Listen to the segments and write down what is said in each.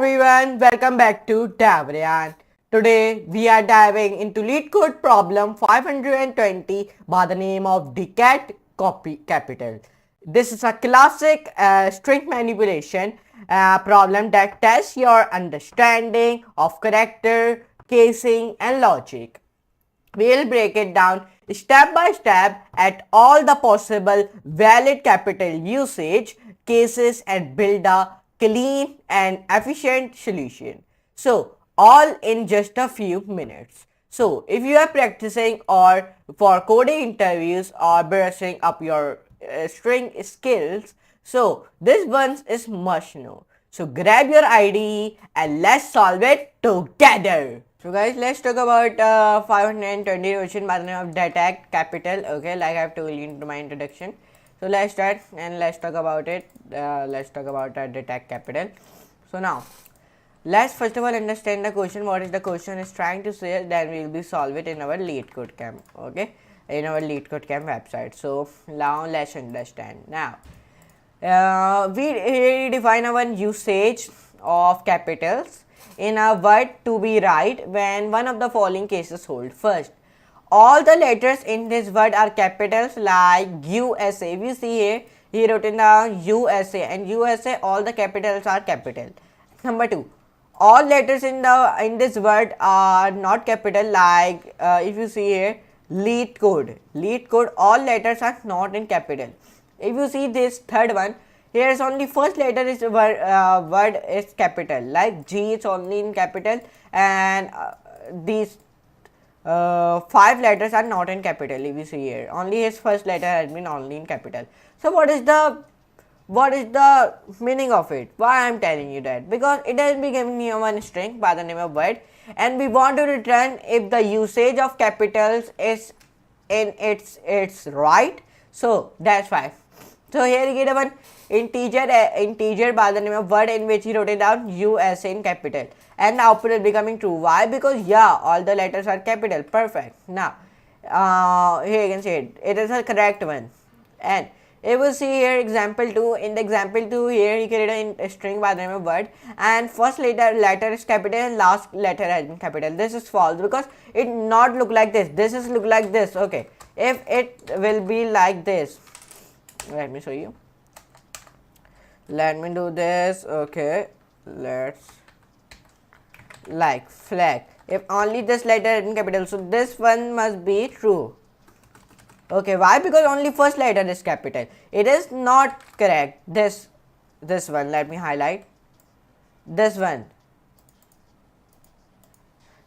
everyone, welcome back to Davrian. Today we are diving into LeetCode problem 520 by the name of Decat Copy Capital. This is a classic string manipulation problem that tests your understanding of character, casing and logic. We'll break it down step by step at all the possible valid capital usage cases and build a clean and efficient solution. So, all in just a few minutes. So, if you are practicing or for coding interviews or brushing up your string skills, so this one is must know. So, grab your IDE and let's solve it together. So guys, let's talk about 520 question by the name of Decat Capital. Okay, like I have told you in my introduction. So let's start and let's talk about it. Let's talk about Decat Capital. So now, let's first of all understand the question. What is the question is trying to say? Then we will be solve it in our LeetCode Camp. Okay, in our LeetCode Camp website. So now let's understand. Now, we define our usage of capitals in a word to be right when one of the following cases hold. First, all the letters in this word are capitals like USA. If you see here, he wrote in the USA and USA all the capitals are capital. Number 2, all letters in this word are not capital like if you see here LeetCode all letters are not in capital. If you see this third one, here is only first letter is word is capital like G is only in capital and these 5 letters are not in capital. If you see here, only his first letter has been only in capital. So what is the meaning of it? Why I am telling you that? Because it has been given you one string by the name of word and we want to return if the usage of capitals is in its right. So that's why. So here he get one integer by the name of word in which he wrote it down USA in capital and the output is becoming true. Why? Because yeah, all the letters are capital. Perfect. Now here you can see it is a correct one. And if we see here example 2, in the example 2 here he created a string by the name of word and first letter is capital and last letter has been capital. This is false because it not look like this. This is look like this. Okay, if it will be like this, let me show you. Let me do this. Okay, let's like flag. If only this letter is in capital, so this one must be true. Okay, why? Because only first letter is capital. It is not correct. This one, let me highlight. This one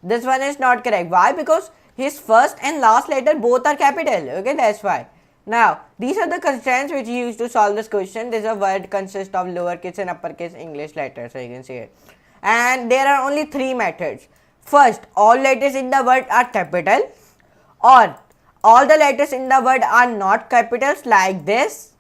is not correct. Why? Because his first and last letter both are capital. Okay, that's why. Now, these are the constraints which you use to solve this question. This word consists of lowercase and uppercase English letters, so you can see it. And there are only 3 methods. First, all letters in the word are capital, or all the letters in the word are not capitals like this,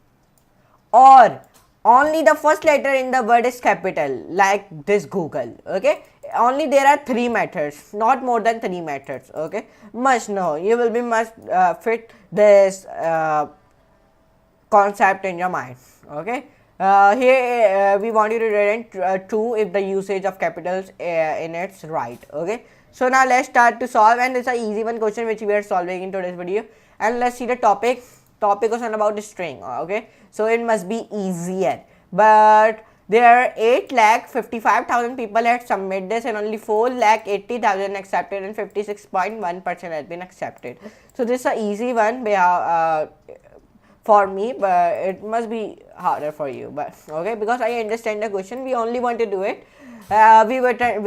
or only the first letter in the word is capital like this Google. Okay, only there are 3 methods, not more than 3 methods. Okay, must know, you will be must fit this concept in your mind. Okay, here we want you to return true if the usage of capitals in its right. Okay, so now let's start to solve, and it's an easy one question which we are solving in today's video. And let's see the topic was about string. Okay, so it must be easier, but there are 8,55,000 people had submitted this and only 4,80,000 accepted and 56.1% has been accepted. So this is an easy one for me, but it must be harder for you. But okay, because I understand the question, we only want to do it. We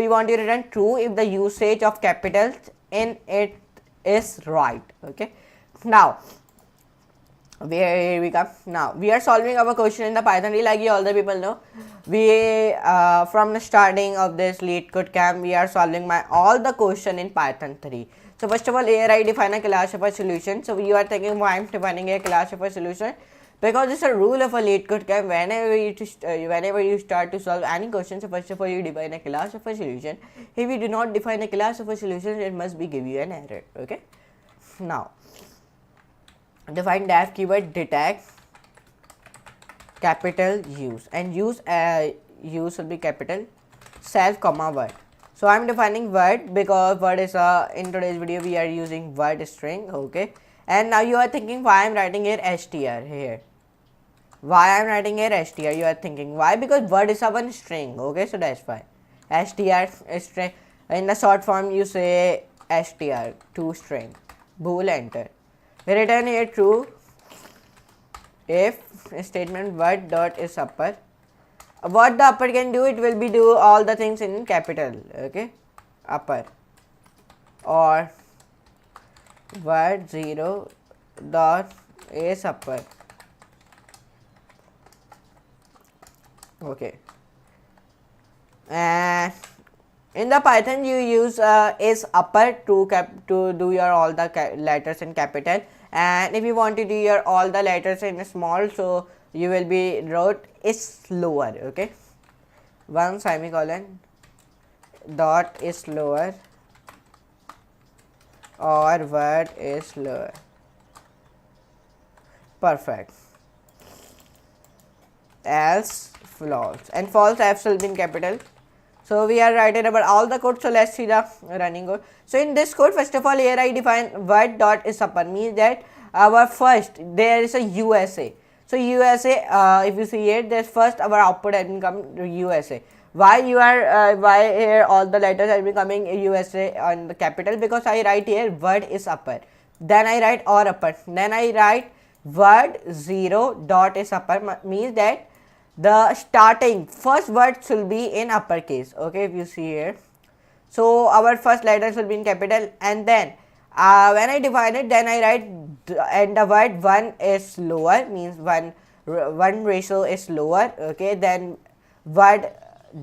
want to return true if the usage of capitals in it is right. Okay, now here we come. Now we are solving our question in the Python. Like you all the people know, we from the starting of this LeetCode Camp we are solving all the question in Python 3. So first of all, here I define a class of a solution. So you are thinking why I am defining a class of a solution? Because it's a rule of a LeetCode Camp. Whenever you start to solve any question, so first of all you define a class of a solution. If you do not define a class of a solution, it must be give you an error. Okay, now define def keyword detect capital use, and use will be capital self comma word. So I'm defining word because word is in today's video we are using word string. Okay, and now you are thinking why I'm writing here str here. Why I'm writing here str? You are thinking why? Because word is a one string. Okay, so that's why str string. In the short form you say str to string. Bool enter. Return here true if statement word dot is upper. What the upper can do, it will be do all the things in capital. Okay, upper or word 0 dot is upper. Okay, and in the Python you use is upper to do your all the letters in capital, and if you want to do your all the letters in small, so you will be wrote is lower. Okay, one semicolon dot is lower or word is lower. Perfect. Else false, and false have will be in capital. So we are writing about all the code. So let's see the running code. So in this code, first of all, here I define word dot is upper, means that our first there is a USA. So USA, if you see here, there's first our output has been come to USA. Why you are why here all the letters have been coming USA on the capital? Because I write here word is upper, then I write or upper, then I write word 0 dot is upper, means that the starting first words will be in uppercase. Okay, if you see here, so our first letters will be in capital, and then when I define it, then I write and the word 1 is lower, means 1 ratio is lower. Okay, then word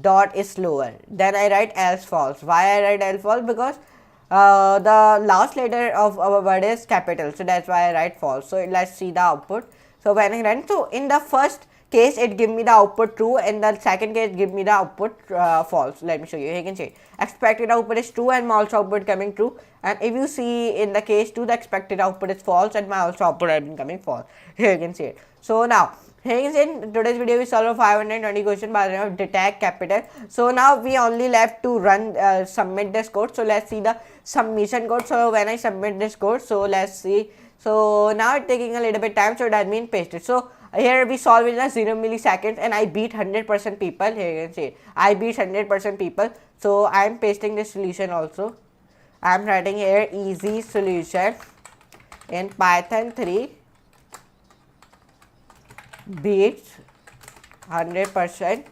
dot is lower, then I write else false. Why I write else false? Because the last letter of our word is capital, so that's why I write false. So let's see the output. So when I run, so in the first case it give me the output true, and the second case give me the output false. Let me show you. You can see expected output is true and my also output coming true, and if you see in the case 2 the expected output is false and my also output has been coming false. Here you can see it. So now here is in today's video we solve a 520 question by the name of detect capital. So now we only left to run submit this code. So let's see the submission code. So when I submit this code, so let's see. So now it's taking a little bit time, so that means paste it. So here we solve in a 0 milliseconds, and I beat 100% people. Here you can see it. I beat 100% people. So I am pasting this solution also. I am writing here easy solution in Python 3 beats 100%.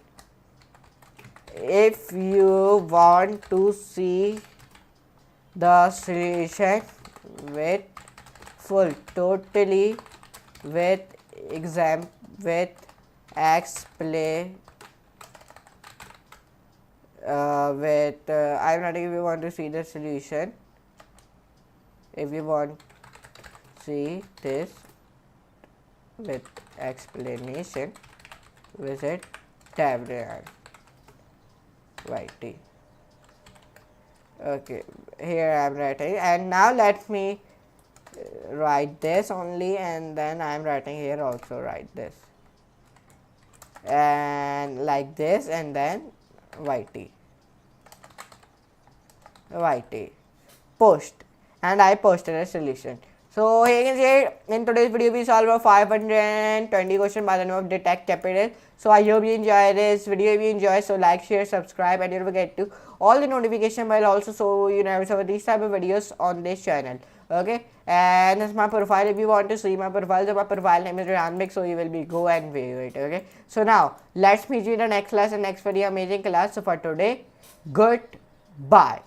If you want to see the solution with full totally with exam with explain I'm writing if you want to see the solution, if you want see this with explanation, visit Tableau YT. Okay, here I am writing, and now let me write this only, and then I am writing here also write this, and like this, and then YT post, and I posted a solution. So here you can see in today's video we solve a 520 question by the name of detect capital. So I hope you enjoy this video. If you enjoy, so like, share, subscribe, and you will get to all the notification bell also, so you never see these type of videos on this channel. Okay, and this is my profile. If you want to see my profile, so my profile name is Ranbek, so you will be go and view it. Okay, so now let's meet you in the next class and next very amazing class. So for today, goodbye.